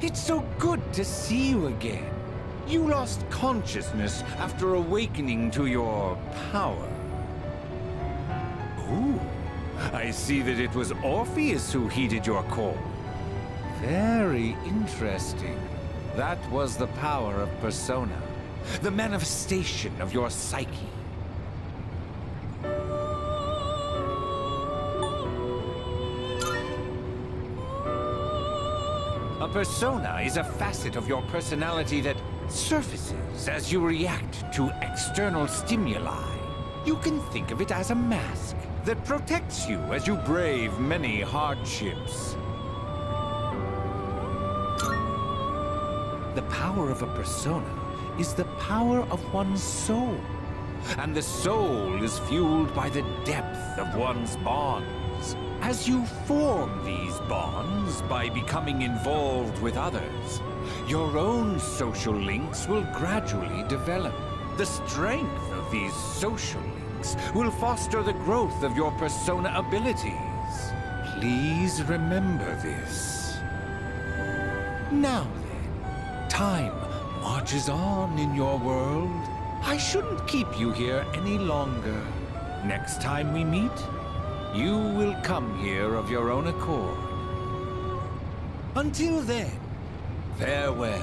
It's so good to see you again. You lost consciousness after awakening to your power. Ooh, I see that it was Orpheus who heeded your call. Very interesting. That was the power of Persona, the manifestation of your psyche. A persona is a facet of your personality that surfaces as you react to external stimuli. You can think of it as a mask that protects you as you brave many hardships. The power of a persona is the power of one's soul. And the soul is fueled by the depth of one's bonds. As you form these bonds by becoming involved with others, your own social links will gradually develop. The strength of these social links will foster the growth of your persona abilities. Please remember this. Now then, time marches on in your world. I shouldn't keep you here any longer. Next time we meet, you will come here of your own accord. Until then, farewell.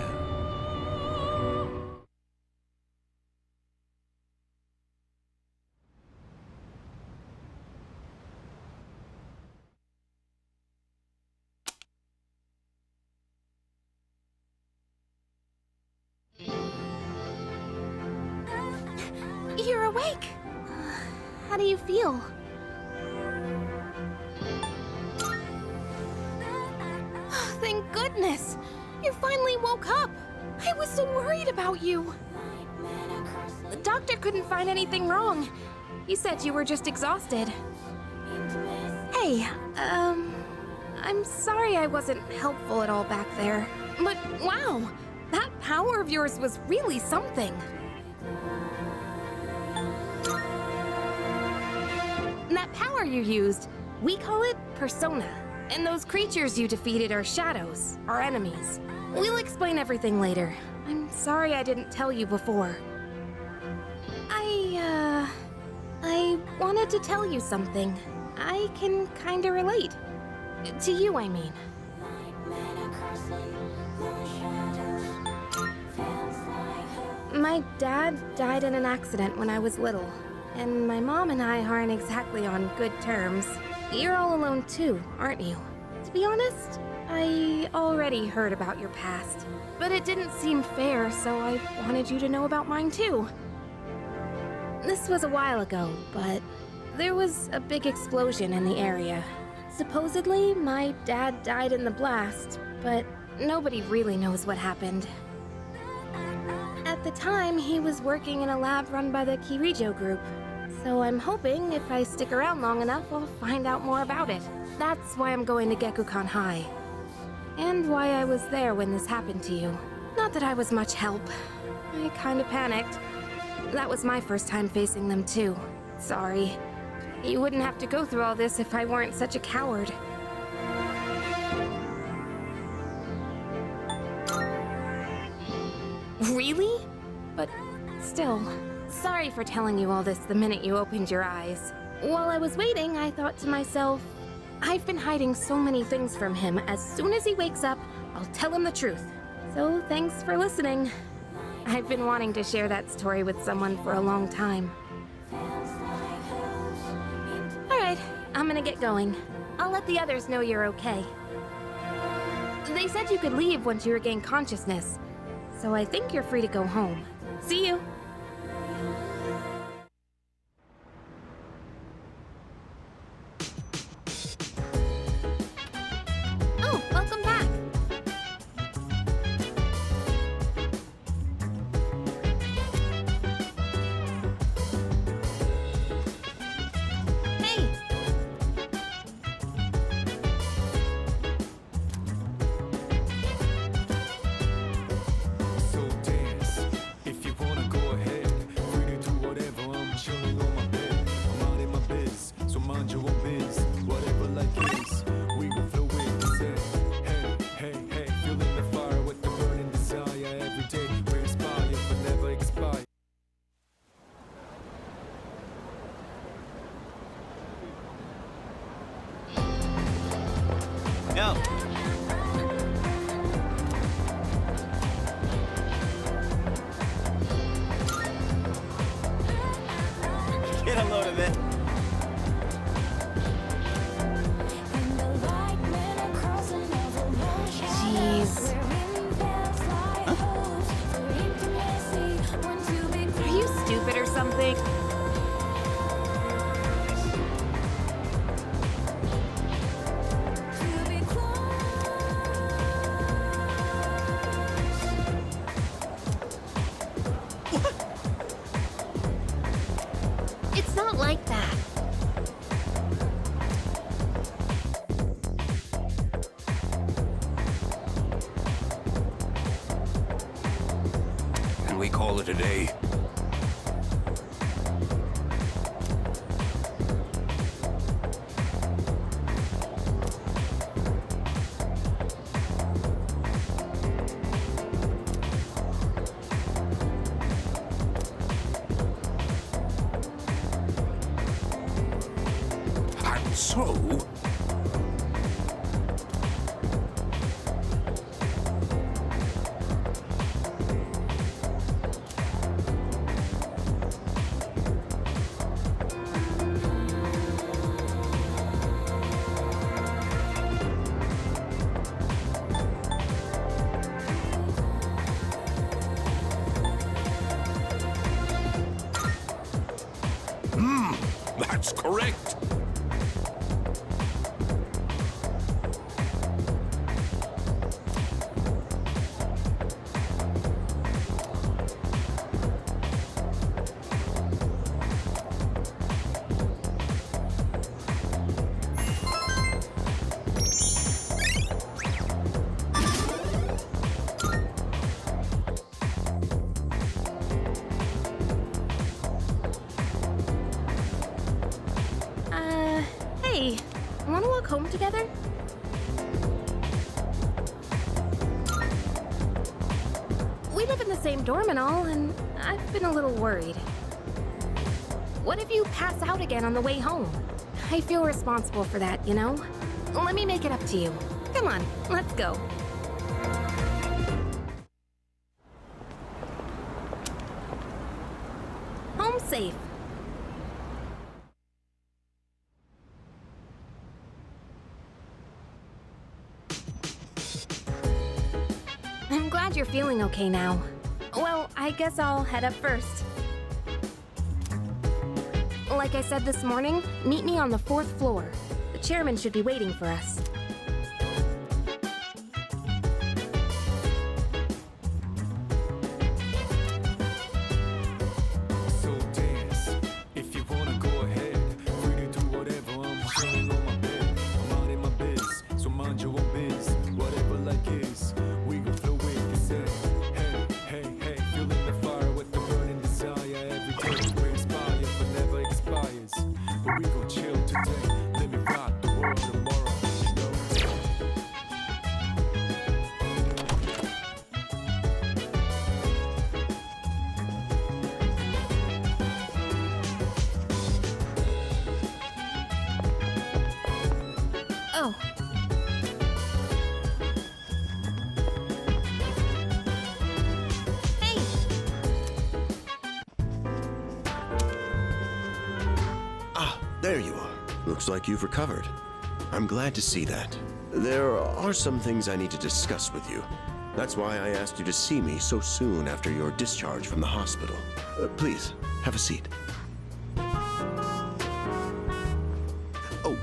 You're awake! How do you feel? Thank goodness! You finally woke up! I was so worried about you! The doctor couldn't find anything wrong. He said you were just exhausted. Hey, I'm sorry I wasn't helpful at all back there. But wow! That power of yours was really something. That power you used, we call it Persona. And those creatures you defeated are shadows, our enemies. We'll explain everything later. I'm sorry I didn't tell you before. I wanted to tell you something. I can kinda relate. To you, I mean. My dad died in an accident when I was little, and my mom and I aren't exactly on good terms. You're all alone too, aren't you? To be honest, I already heard about your past, but it didn't seem fair, so I wanted you to know about mine too. This was a while ago, but there was a big explosion in the area. Supposedly, my dad died in the blast, but nobody really knows what happened. At the time, he was working in a lab run by the Kirijo group, so I'm hoping if I stick around long enough, I'll find out more about it. That's why I'm going to Gekukan High. And why I was there when this happened to you. Not that I was much help. I kinda panicked. That was my first time facing them too. Sorry. You wouldn't have to go through all this if I weren't such a coward. Really? But still, sorry for telling you all this the minute you opened your eyes. While I was waiting, I thought to myself, I've been hiding so many things from him. As soon as he wakes up, I'll tell him the truth. So thanks for listening. I've been wanting to share that story with someone for a long time. Alright, I'm gonna get going. I'll let the others know you're okay. They said you could leave once you regain consciousness, so I think you're free to go home. See you! Oh, welcome back! Hey! So dance, if you wanna go ahead. Free to do whatever, I'm chilling on my bed. I'm out in my biz, so mind your own biz. Whatever life is, we will flow with the set. Hey, hey, hey, feeling the fire Get a load of it. Jeez. Are you stupid or something? It's not like that. Can we call it a day? And so, that's correct. Hey, wanna walk home together? We live in the same dorm and all, and I've been a little worried. What if you pass out again on the way home? I feel responsible for that, you know? Let me make it up to you. Come on, let's go. Home safe. I'm glad you're feeling okay now. Well, I guess I'll head up first. Like I said this morning, meet me on the 4th floor. The chairman should be waiting for us. So dance, if you wanna go ahead. Free to do whatever, I'm chilling on my bed. I'm out in my biz, so mind your own biz. Whatever like is, we gon' flow with the set. Hey, hey, hey, feeling the fire with the burning desire. Every day we inspire, but never expires. But we gon' chill today, let me rock the world tomorrow, you know? Oh. Hey! Ah, there you are. Looks like you've recovered. I'm glad to see that. There are some things I need to discuss with you. That's why I asked you to see me so soon after your discharge from the hospital. Please, have a seat. Oh,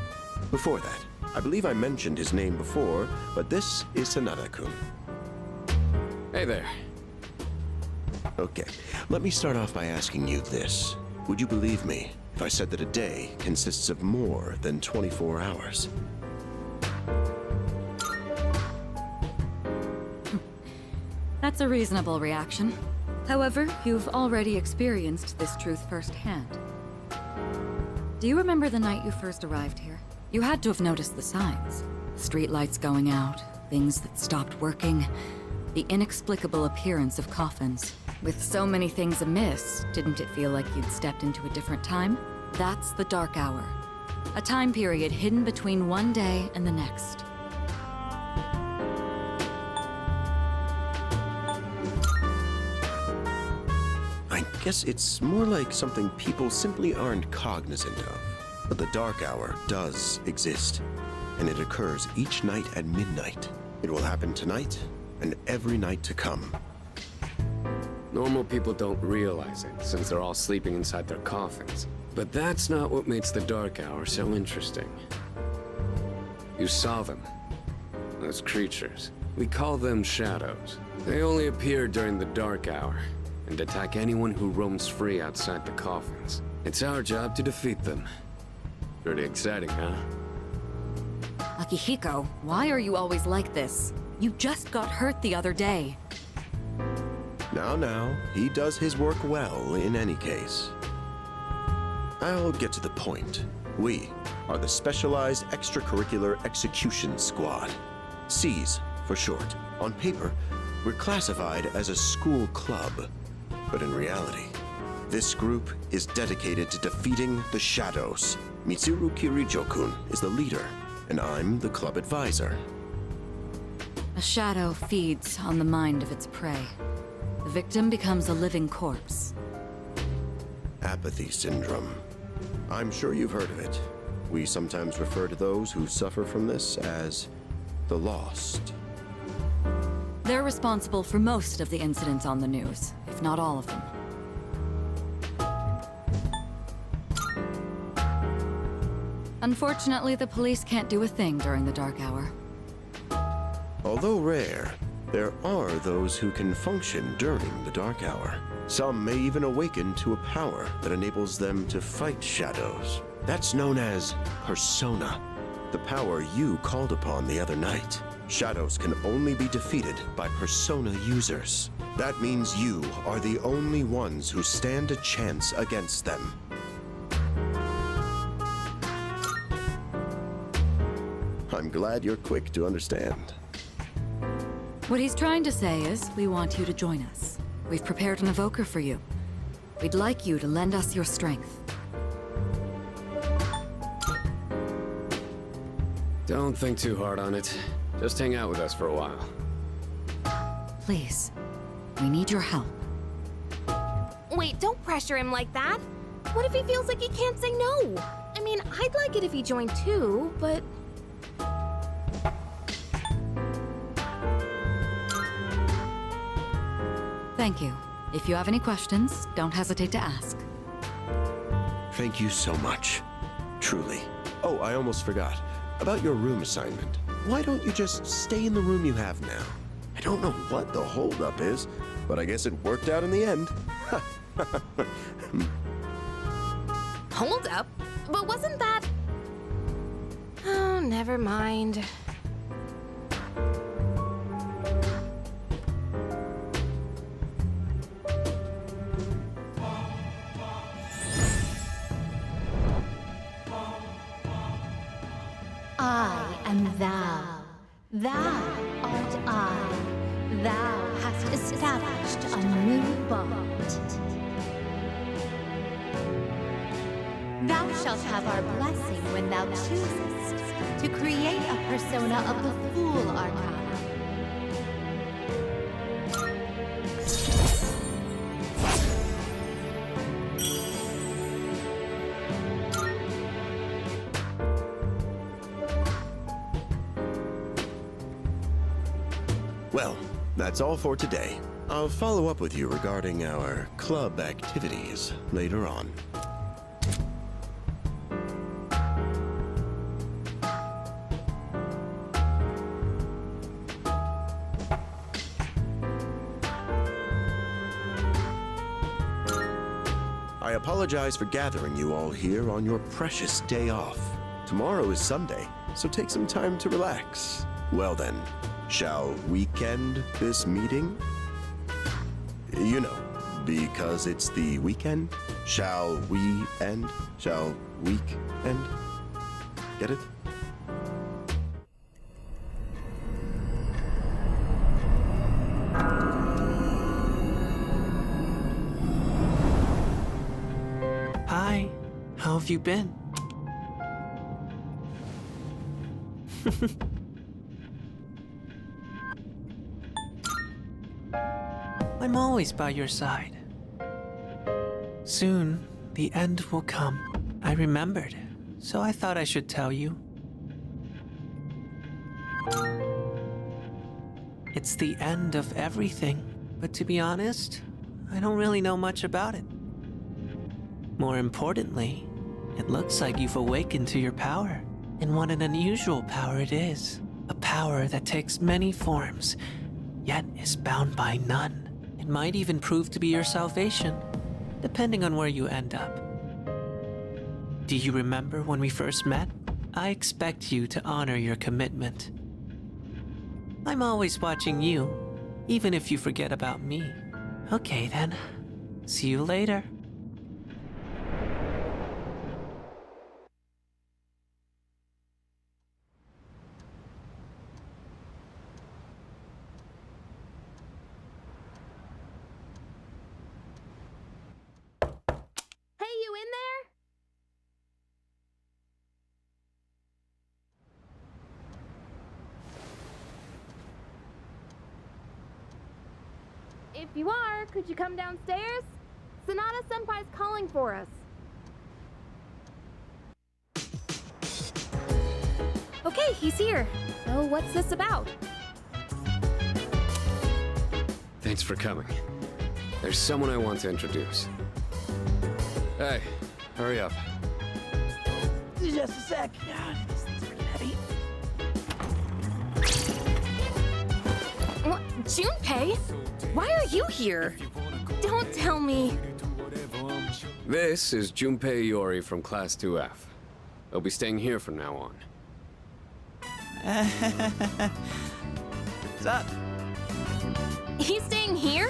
before that, I believe I mentioned his name before, but this is Sanada-kun. Hey there. Okay, let me start off by asking you this. Would you believe me if I said that a day consists of more than 24 hours? That's a reasonable reaction. However, you've already experienced this truth firsthand. Do you remember the night you first arrived here? You had to have noticed the signs. Streetlights going out, things that stopped working, the inexplicable appearance of coffins. With so many things amiss, didn't it feel like you'd stepped into a different time? That's the Dark Hour. A time period hidden between one day and the next. I guess it's more like something people simply aren't cognizant of. But the Dark Hour does exist, and it occurs each night at midnight. It will happen tonight and every night to come. Normal people don't realize it, since they're all sleeping inside their coffins. But that's not what makes the Dark Hour so interesting. You saw them. Those creatures. We call them shadows. They only appear during the Dark Hour, and attack anyone who roams free outside the coffins. It's our job to defeat them. Pretty exciting, huh? Akihiko, why are you always like this? You just got hurt the other day. Now, he does his work well in any case. I'll get to the point. We are the Specialized Extracurricular Execution Squad. SEAS for short. On paper, we're classified as a school club. But in reality, this group is dedicated to defeating the Shadows. Mitsuru Kirijo-kun is the leader, and I'm the club advisor. A shadow feeds on the mind of its prey. The victim becomes a living corpse. Apathy syndrome. I'm sure you've heard of it. We sometimes refer to those who suffer from this as the Lost. They're responsible for most of the incidents on the news, if not all of them. Unfortunately, the police can't do a thing during the Dark Hour. Although rare, there are those who can function during the Dark Hour. Some may even awaken to a power that enables them to fight shadows. That's known as Persona, the power you called upon the other night. Shadows can only be defeated by Persona users. That means you are the only ones who stand a chance against them. I'm glad you're quick to understand. What he's trying to say is, we want you to join us. We've prepared an evoker for you. We'd like you to lend us your strength. Don't think too hard on it. Just hang out with us for a while. Please, we need your help. Wait, don't pressure him like that. What if he feels like he can't say no? I mean, I'd like it if he joined too, but... Thank you. If you have any questions, don't hesitate to ask. Thank you so much. Truly. Oh, I almost forgot. About your room assignment. Why don't you just stay in the room you have now? I don't know what the holdup is, but I guess it worked out in the end. Hold up. But wasn't that... Oh, never mind. I am thou. Thou art I. Thou hast established a new bond. Thou shalt have our blessing when thou choosest to create a persona of the Fool Arcana. Well, that's all for today. I'll follow up with you regarding our club activities later on. I apologize for gathering you all here on your precious day off. Tomorrow is Sunday, so take some time to relax. Well then, shall weekend this meeting? You know, because it's the weekend. Shall we end? Shall week end? Get it? Hi, how have you been? I'm always by your side. Soon, the end will come. I remembered, so I thought I should tell you. It's the end of everything, but to be honest, I don't really know much about it. More importantly, it looks like you've awakened to your power. And what an unusual power it is. A power that takes many forms, yet is bound by none. It might even prove to be your salvation, depending on where you end up. Do you remember when we first met? I expect you to honor your commitment. I'm always watching you, even if you forget about me. Okay then, see you later. Hey, you in there? If you are, could you come downstairs? Sonata Senpai's calling for us. Okay, he's here. So what's this about? Thanks for coming. There's someone I want to introduce. Hey, hurry up. Just a sec. This thing's pretty heavy. What? Junpei? Why are you here? Don't tell me. This is Junpei Iori from Class 2F. He'll be staying here from now on. What's up? He's staying here?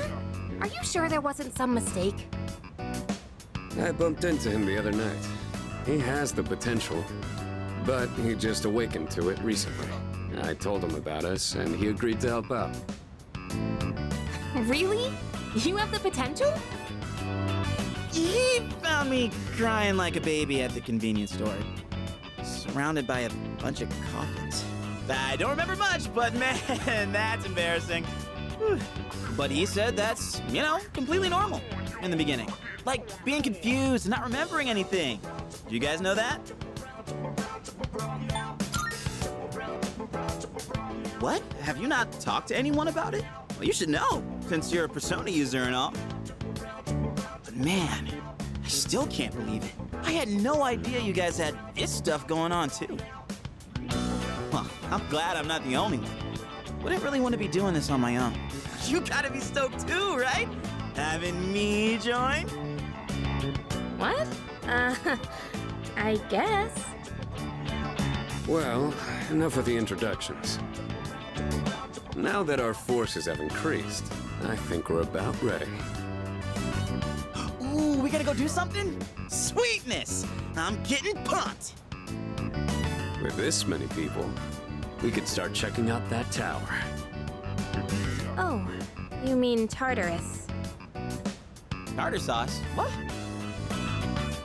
Are you sure there wasn't some mistake? I bumped into him the other night. He has the potential, but he just awakened to it recently. I told him about us, and he agreed to help out. Really? You have the potential? He found me crying like a baby at the convenience store, surrounded by a bunch of coffins. I don't remember much, but man, that's embarrassing. Whew. But he said that's, completely normal in the beginning. Like being confused and not remembering anything. Do you guys know that? What? Have you not talked to anyone about it? Well, you should know, since you're a Persona user and all. But man, I still can't believe it. I had no idea you guys had this stuff going on, too. Well, I'm glad I'm not the only one. Wouldn't really want to be doing this on my own. You gotta be stoked too, right? Having me join? What? I guess. Well, enough of the introductions. Now that our forces have increased, I think we're about ready. Ooh, we gotta go do something? Sweetness! I'm getting pumped! With this many people, we could start checking out that tower. Oh, you mean Tartarus. Tartar sauce? What?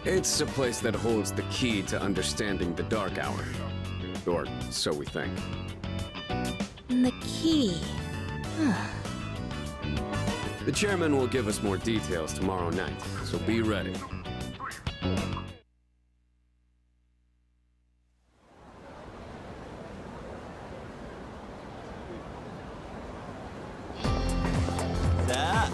It's a place that holds the key to understanding the Dark Hour. Or so we think. The key. The chairman will give us more details tomorrow night, so be ready. That.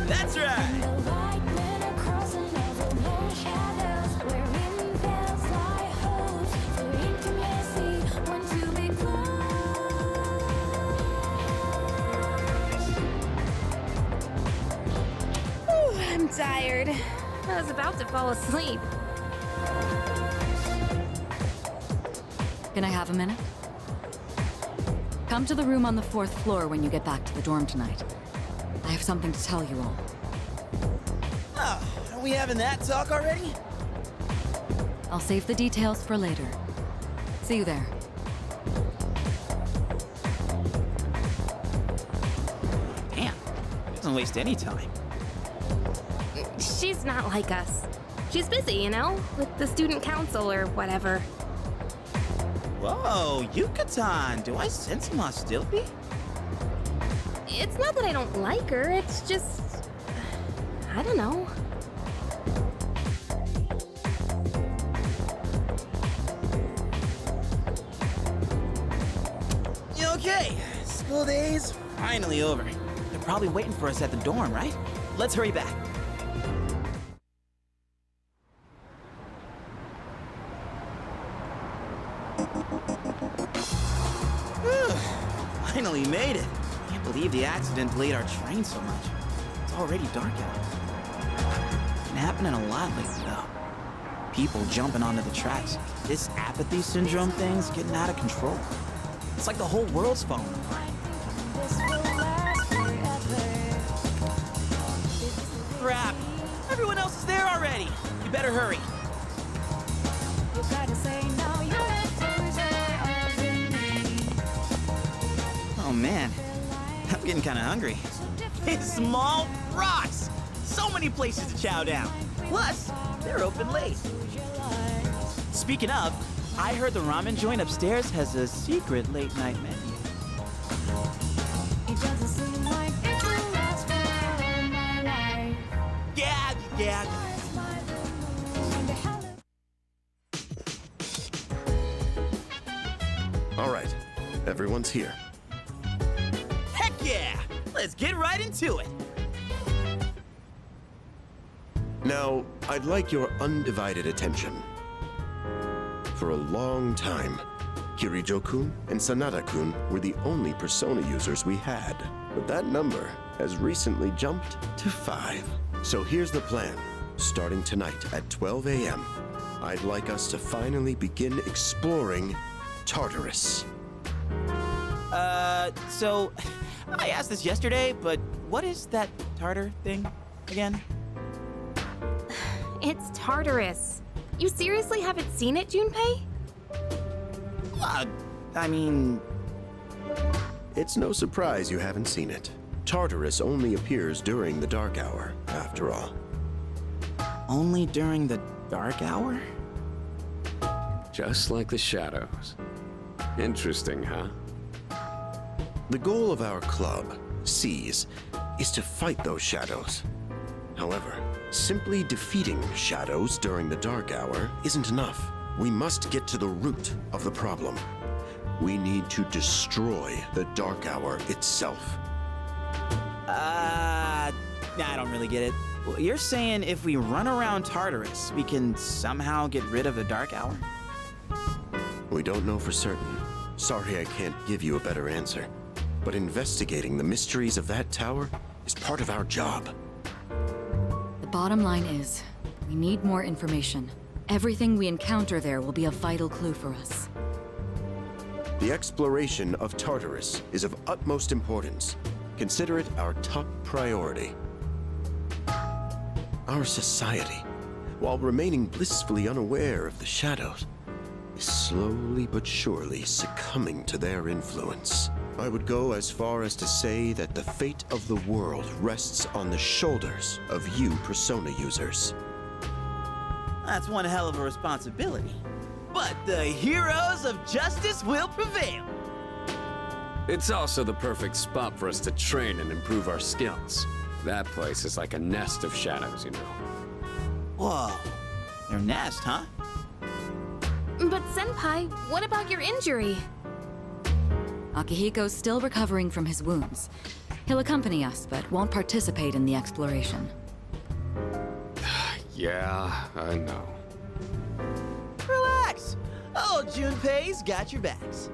That's right! I'm tired. I was about to fall asleep. Can I have a minute? Come to the room on the 4th floor when you get back to the dorm tonight. I have something to tell you all. Oh, are we having that talk already? I'll save the details for later. See you there. Damn, doesn't waste any time. She's not like us. She's busy, you know, with the student council or whatever. Whoa, Yucatan, do I sense some hostility? It's not that I don't like her, it's just... I don't know. Okay, school day's finally over. They're probably waiting for us at the dorm, right? Let's hurry back. Finally made it. Can't believe the accident delayed our train so much. It's already dark out. Been happening a lot lately, though. People jumping onto the tracks. This apathy syndrome thing's getting out of control. It's like the whole world's falling apart. Crap! Everyone else is there already. We better hurry. Oh man, I'm getting kind of hungry. It's Small Rocks! So many places to chow down. Plus, they're open late. Speaking of, I heard the ramen joint upstairs has a secret late-night menu. Yeah. All right, everyone's here. Heck yeah! Let's get right into it. Now, I'd like your undivided attention. For a long time, Kirijo-kun and Sanada-kun were the only Persona users we had. But that number has recently jumped to 5. So here's the plan. Starting tonight at 12 a.m., I'd like us to finally begin exploring Tartarus. So I asked this yesterday, but what is that tartar thing again? It's Tartarus. You seriously haven't seen it, Junpei? I mean... It's no surprise you haven't seen it. Tartarus only appears during the dark hour, after all. Only during the dark hour? Just like the shadows. Interesting, huh? The goal of our club, Seize, is to fight those shadows. However, simply defeating shadows during the dark hour isn't enough. We must get to the root of the problem. We need to destroy the dark hour itself. I don't really get it. Well, you're saying if we run around Tartarus, we can somehow get rid of the dark hour? We don't know for certain. Sorry I can't give you a better answer. But investigating the mysteries of that tower is part of our job. The bottom line is, we need more information. Everything we encounter there will be a vital clue for us. The exploration of Tartarus is of utmost importance. Consider it our top priority. Our society, while remaining blissfully unaware of the shadows, is slowly but surely succumbing to their influence. I would go as far as to say that the fate of the world rests on the shoulders of you Persona users. That's one hell of a responsibility. But the heroes of justice will prevail. It's also the perfect spot for us to train and improve our skills. That place is like a nest of shadows, you know. Whoa, their nest, huh? But Senpai, what about your injury? Akihiko's still recovering from his wounds. He'll accompany us, but won't participate in the exploration. Yeah, I know. Relax. Oh, Junpei's got your backs.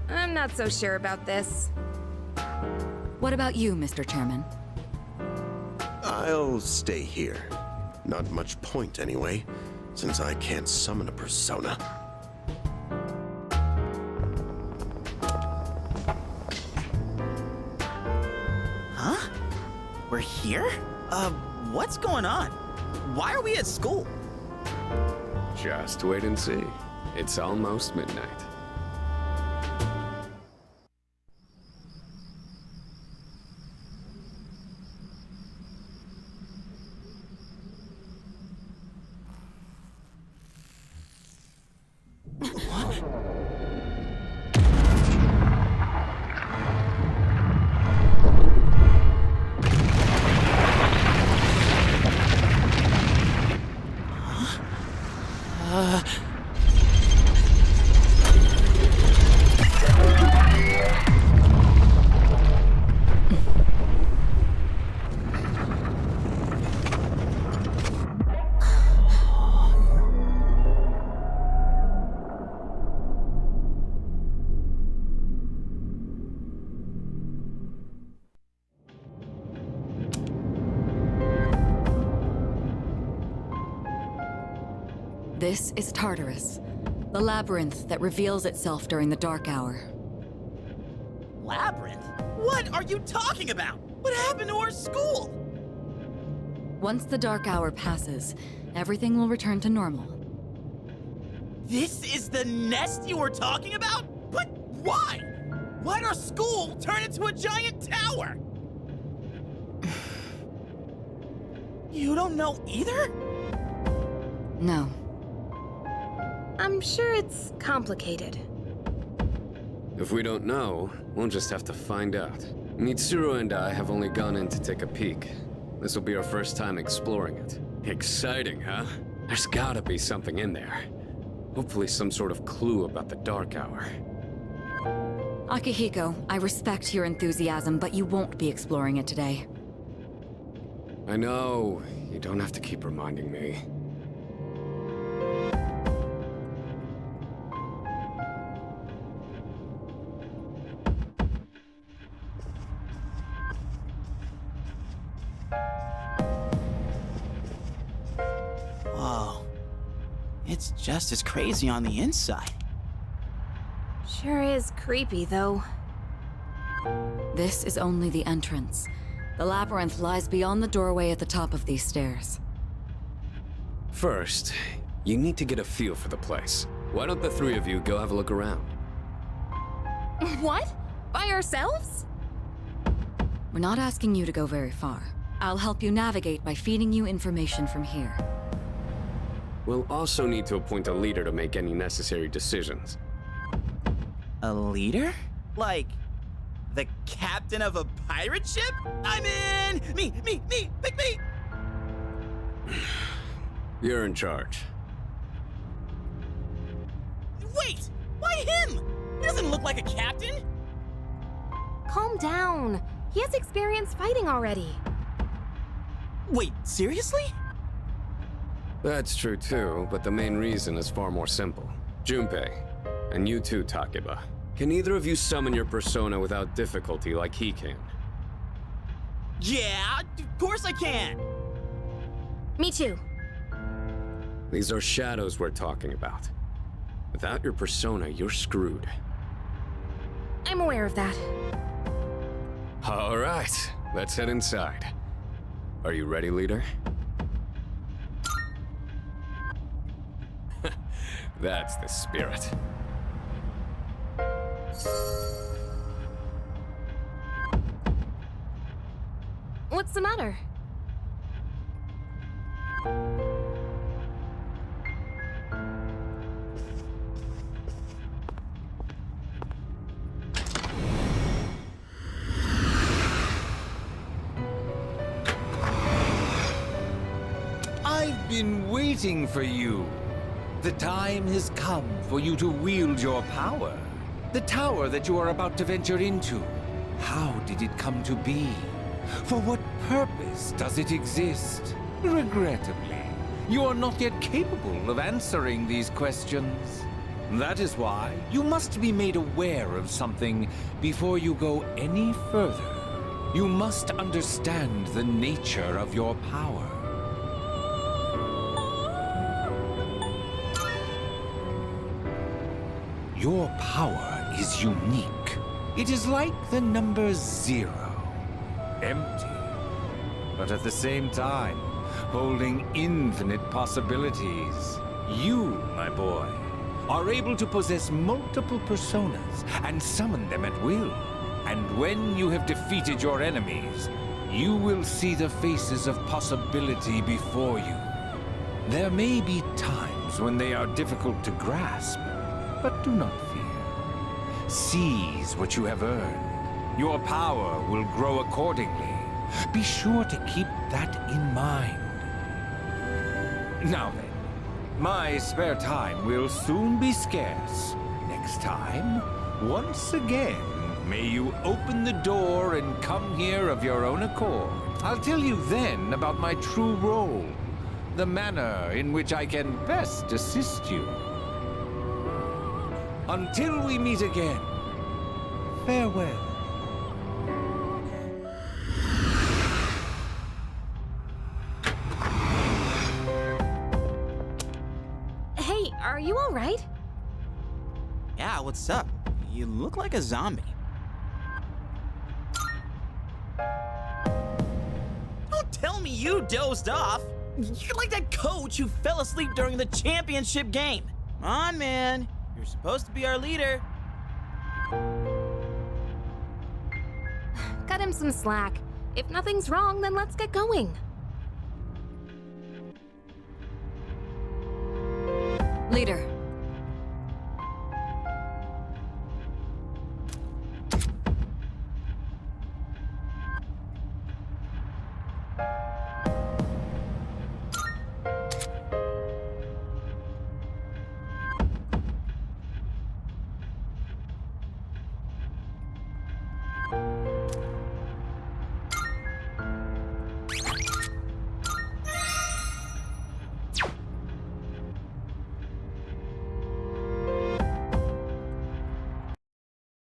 I'm not so sure about this. What about you, Mr. Chairman? I'll stay here. Not much point anyway, since I can't summon a persona. Huh? We're here? What's going on? Why are we at school? Just wait and see. It's almost midnight. This is Tartarus, the labyrinth that reveals itself during the Dark Hour. Labyrinth? What are you talking about? What happened to our school? Once the Dark Hour passes, everything will return to normal. This is the nest you were talking about? But why? Why'd our school turn into a giant tower? You don't know either? No. I'm sure it's complicated. If we don't know, we'll just have to find out. Mitsuru and I have only gone in to take a peek. This will be our first time exploring it. Exciting, huh? There's gotta be something in there. Hopefully some sort of clue about the Dark Hour. Akihiko, I respect your enthusiasm, but you won't be exploring it today. I know. You don't have to keep reminding me. Whoa. It's just as crazy on the inside. Sure is creepy, though. This is only the entrance. The labyrinth lies beyond the doorway at the top of these stairs. First, you need to get a feel for the place. Why don't the three of you go have a look around? What? By ourselves? We're not asking you to go very far. I'll help you navigate by feeding you information from here. We'll also need to appoint a leader to make any necessary decisions. A leader? Like, the captain of a pirate ship? I'm in! Me! Pick me! You're in charge. Wait! Why him? He doesn't look like a captain! Calm down. He has experience fighting already. Wait, seriously? That's true too, but the main reason is far more simple. Junpei, and you too, Takeba. Can either of you summon your persona without difficulty like he can? Yeah, of course I can! Me too. These are shadows we're talking about. Without your persona, you're screwed. I'm aware of that. All right, let's head inside. Are you ready, leader? That's the spirit. What's the matter? I've been waiting for you. The time has come for you to wield your power. The tower that you are about to venture into. How did it come to be? For what purpose does it exist? Regrettably, you are not yet capable of answering these questions. That is why you must be made aware of something before you go any further. You must understand the nature of your power. Your power is unique. It is like the number 0. Empty. But at the same time, holding infinite possibilities. You, my boy, are able to possess multiple personas and summon them at will. And when you have defeated your enemies, you will see the faces of possibility before you. There may be times when they are difficult to grasp, but do not fear. Seize what you have earned. Your power will grow accordingly. Be sure to keep that in mind. Now then, my spare time will soon be scarce. Next time, once again, may you open the door and come here of your own accord. I'll tell you then about my true role, the manner in which I can best assist you. Until we meet again, farewell. Yeah, what's up? You look like a zombie. Don't tell me you dozed off. You're like that coach who fell asleep during the championship game. Come on, man. You're supposed to be our leader. Cut him some slack. If nothing's wrong, then let's get going. Leader.